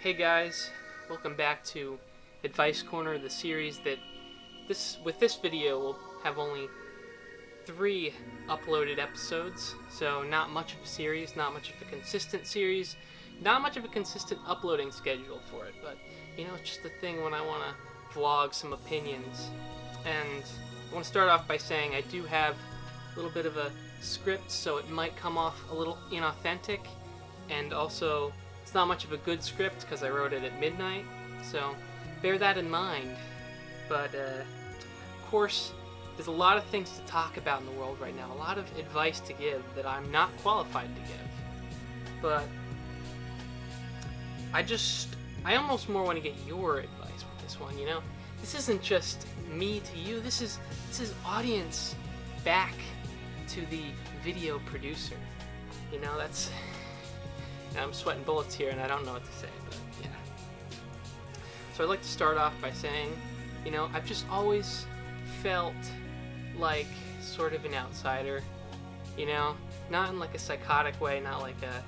Hey guys, welcome back to Advice Corner, the series that with this video we'll have only 3 uploaded episodes, so not much of a series, not much of a consistent series, not much of a consistent uploading schedule for it, but it's just a thing when I want to vlog some opinions. And I want to start off by saying I do have a little bit of a script, so it might come off a little inauthentic, and also it's not much of a good script because I wrote it at midnight, so bear that in mind. But of course, there's a lot of things to talk about in the world right now, a lot of advice to give that I'm not qualified to give. But I almost more want to get your advice with this one, This isn't just me to you, this is audience back to the video producer. That's... I'm sweating bullets here and I don't know what to say, but yeah. So I'd like to start off by saying, I've just always felt like sort of an outsider, not in like a psychotic way, not like a,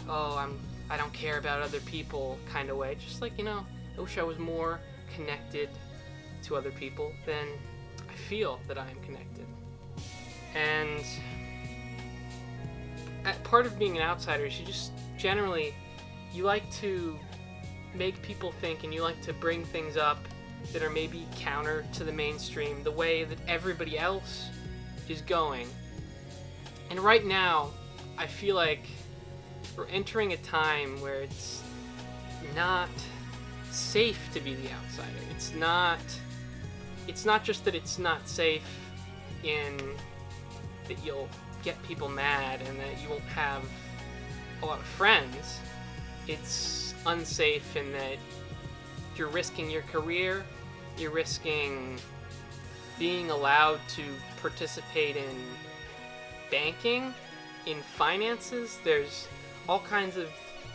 I don't care about other people kind of way, just like, I wish I was more connected to other people than I feel that I am connected. And part of being an outsider is you just generally, you like to make people think and you like to bring things up that are maybe counter to the mainstream, the way that everybody else is going. And right now, I feel like we're entering a time where it's not safe to be the outsider. It's not just that it's not safe in that you'll get people mad and that you won't have a lot of friends. It's unsafe in that you're risking your career, you're risking being allowed to participate in banking, in finances. There's all kinds of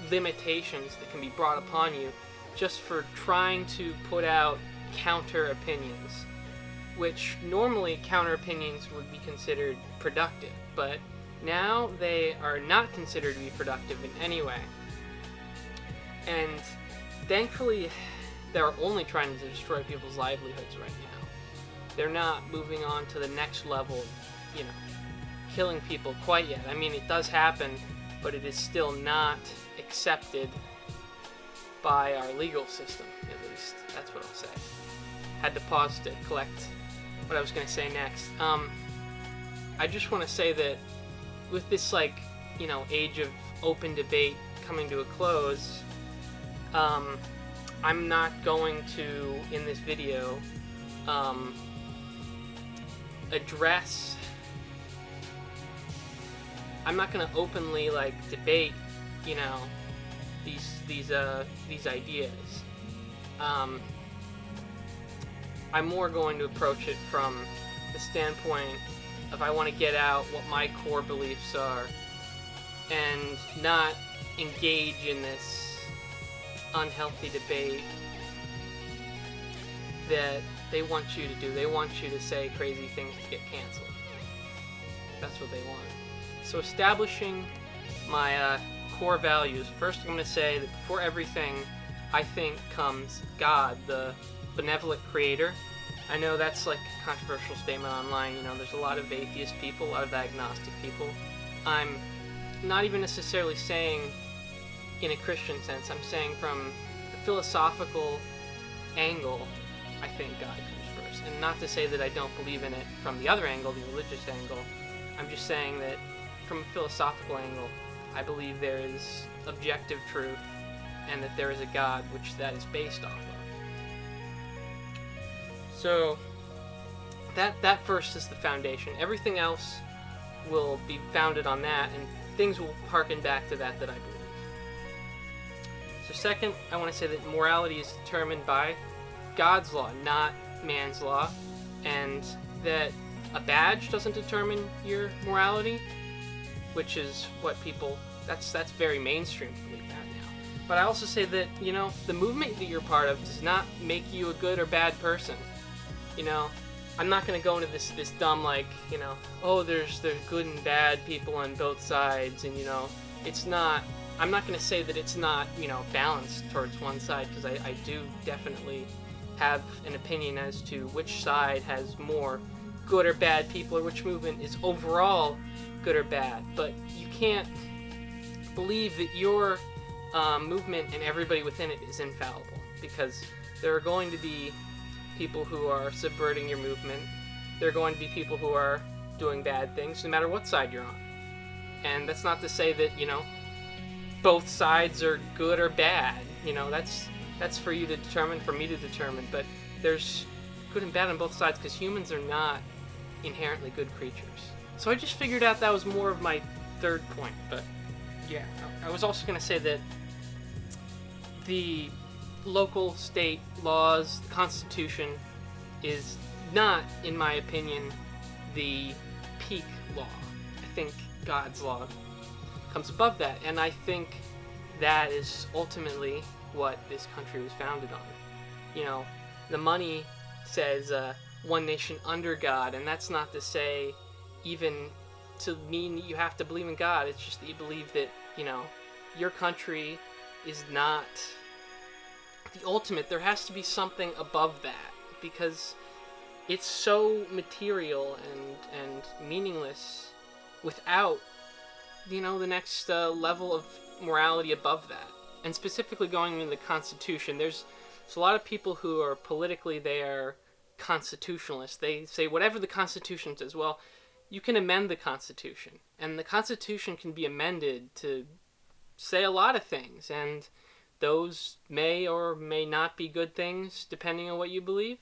limitations that can be brought upon you just for trying to put out counter opinions, which normally counter opinions would be considered productive, but now they are not considered to be productive in any way. And thankfully, they're only trying to destroy people's livelihoods right now. They're not moving on to the next level of, killing people quite yet. I mean, it does happen, but it is still not accepted by our legal system, at least. That's what I'll say. Had to pause to collect what I was going to say next. I just want to say that with this, age of open debate coming to a close, I'm not going to, in this video, I'm not going to openly, debate, these ideas. I'm more going to approach it from the standpoint of I want to get out what my core beliefs are and not engage in this unhealthy debate that they want you to do. They want you to say crazy things to get canceled. That's what they want. So establishing my core values. First, I'm going to say that before everything, I think comes God, the benevolent creator. I know that's a controversial statement online. There's a lot of atheist people, a lot of agnostic people. I'm not even necessarily saying in a Christian sense. I'm saying from a philosophical angle, I think God comes first. And not to say that I don't believe in it from the other angle, the religious angle. I'm just saying that from a philosophical angle, I believe there is objective truth and that there is a God which that is based off of. So that first is the foundation. Everything else will be founded on that, and things will harken back to that I believe. So second, I want to say that morality is determined by God's law, not man's law, and that a badge doesn't determine your morality, which is what people, that's very mainstream to believe that now. But I also say that, the movement that you're part of does not make you a good or bad person. I'm not going to go into this dumb, there's good and bad people on both sides, and, it's not I'm not going to say that it's not, balanced towards one side, because I do definitely have an opinion as to which side has more good or bad people, or which movement is overall good or bad. But you can't believe that your movement and everybody within it is infallible, because there are going to be people who are subverting your movement. There are going to be people who are doing bad things, no matter what side you're on. And that's not to say that, both sides are good or bad. That's for you to determine, for me to determine. But there's good and bad on both sides, because humans are not inherently good creatures. So I just figured out that was more of my third point. But yeah, I was also going to say that the local state laws, the Constitution, is not, in my opinion, the peak law. I think God's law comes above that, and I think that is ultimately what this country was founded on. The money says one nation under God, and that's not to say even to mean that you have to believe in God. It's just that you believe that, your country is not the ultimate. There has to be something above that, because it's so material and meaningless without, the next level of morality above that. And specifically going into the Constitution, there's a lot of people who are politically, they are constitutionalists. They say whatever the Constitution says. Well, you can amend the Constitution, and the Constitution can be amended to say a lot of things, and those may or may not be good things depending on what you believe.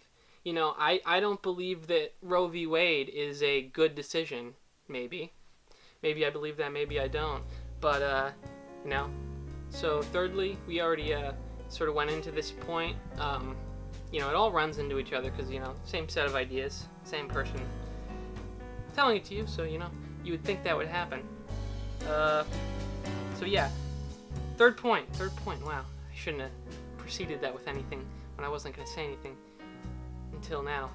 I don't believe that Roe v. Wade is a good decision. Maybe I believe that, maybe I don't. But, So thirdly, we already sort of went into this point. It all runs into each other, because, same set of ideas, same person telling it to you, so, you would think that would happen. So yeah, third point. Wow, I shouldn't have preceded that with anything when I wasn't going to say anything until now.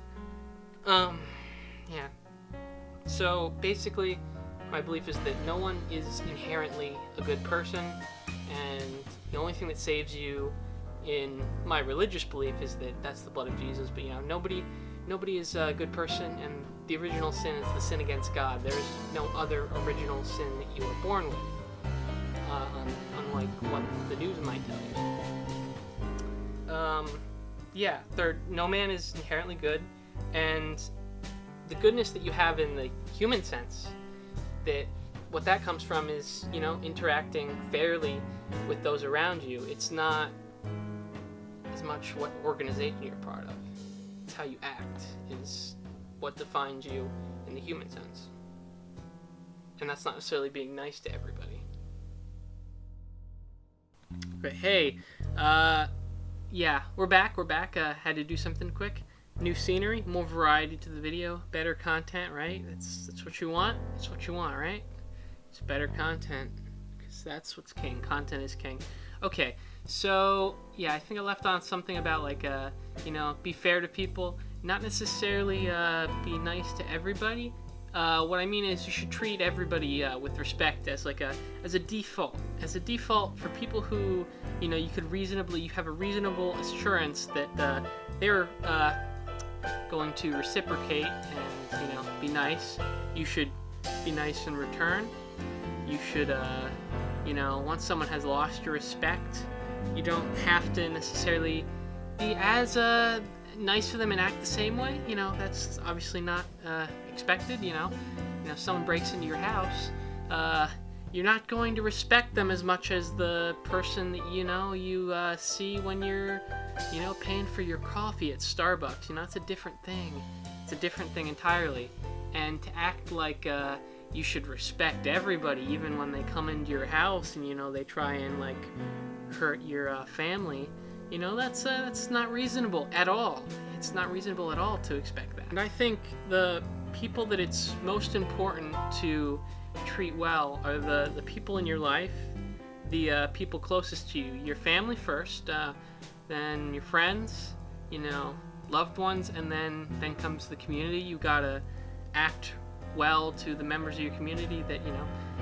Yeah. So basically, my belief is that no one is inherently a good person, and the only thing that saves you, in my religious belief, is that that's the blood of Jesus. But nobody is a good person, and the original sin is the sin against God. There is no other original sin that you were born with, unlike what the news might tell you. Yeah, third, no man is inherently good, and the goodness that you have in the human sense, that what that comes from is, interacting fairly with those around you. It's not as much what organization you're part of. It's how you act is what defines you in the human sense. And that's not necessarily being nice to everybody. But hey, yeah, we're back. Had to do something quick. New scenery, more variety to the video, better content, right? That's what you want. That's what you want, right? It's better content, because that's what's king. Content is king. Okay, so yeah, I think I left on something about be fair to people, not necessarily be nice to everybody. What I mean is you should treat everybody with respect as a default. As a default for people who, you have a reasonable assurance that they're going to reciprocate and, be nice. You should be nice in return. You should, once someone has lost your respect, you don't have to necessarily be as nice to them and act the same way. That's obviously not expected. If someone breaks into your house, you're not going to respect them as much as the person that you see when you're paying for your coffee at Starbucks. It's a different thing. It's a different thing entirely. And to act like you should respect everybody, even when they come into your house and they try and hurt your family. That's not reasonable at all. It's not reasonable at all to expect that. And I think the people that it's most important to treat well are the people in your life, the people closest to you. Your family first, then your friends, loved ones, and then comes the community. You gotta act well to the members of your community that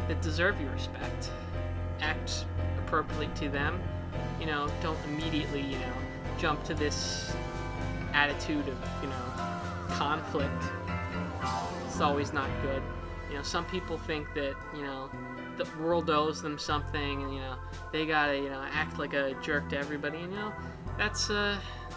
that deserve your respect. Act appropriately to them, don't immediately, jump to this attitude of, conflict. It's always not good. Some people think that, the world owes them something, and, they gotta, act like a jerk to everybody, and, that's,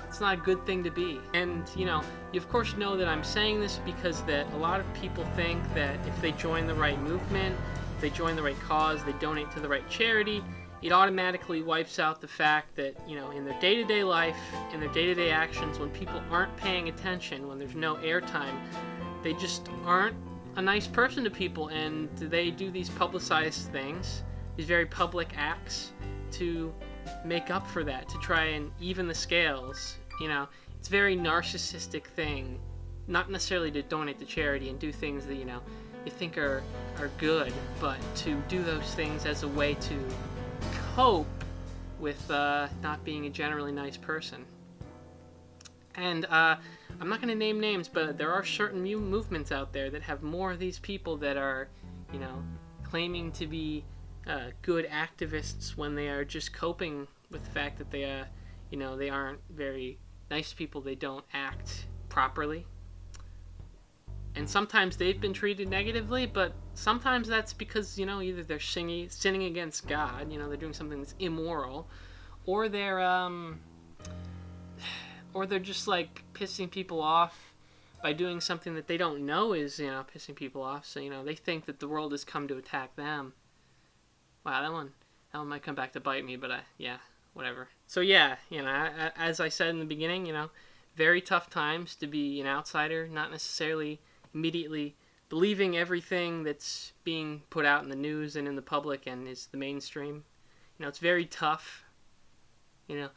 it's not a good thing to be. And, you of course know that I'm saying this because that a lot of people think that if they join the right movement, if they join the right cause, they donate to the right charity, it automatically wipes out the fact that, in their day-to-day life, in their day-to-day actions, when people aren't paying attention, when there's no airtime, they just aren't a nice person to people, and they do these publicized things, these very public acts, to make up for that, to try and even the scales. It's a very narcissistic thing, not necessarily to donate to charity and do things that, you think are good, but to do those things as a way to cope with not being a generally nice person. And I'm not going to name names, but there are certain movements out there that have more of these people that are, claiming to be good activists when they are just coping with the fact that they, they aren't very nice people. They don't act properly. And sometimes they've been treated negatively, but sometimes that's because, either they're sinning against God, they're doing something that's immoral, or they're just like pissing people off by doing something that they don't know is, pissing people off. So, they think that the world has come to attack them. Wow, that one might come back to bite me, but yeah, whatever. So yeah, as I said in the beginning, very tough times to be an outsider, not necessarily immediately believing everything that's being put out in the news and in the public and is the mainstream. It's very tough. Yeah,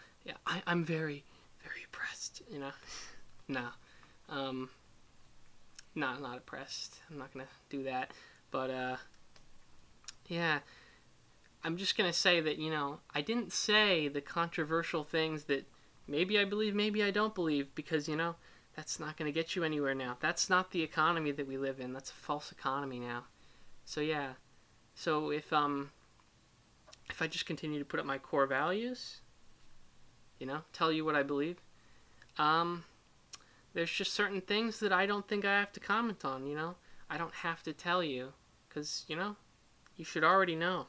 I'm very, very oppressed, No. No, I'm not oppressed. I'm not going to do that. But, yeah, I'm just going to say that, I didn't say the controversial things that maybe I believe, maybe I don't believe, because, that's not going to get you anywhere now. That's not the economy that we live in. That's a false economy now. So, yeah. So, if I just continue to put up my core values, tell you what I believe, there's just certain things that I don't think I have to comment on, I don't have to tell you, because, you should already know.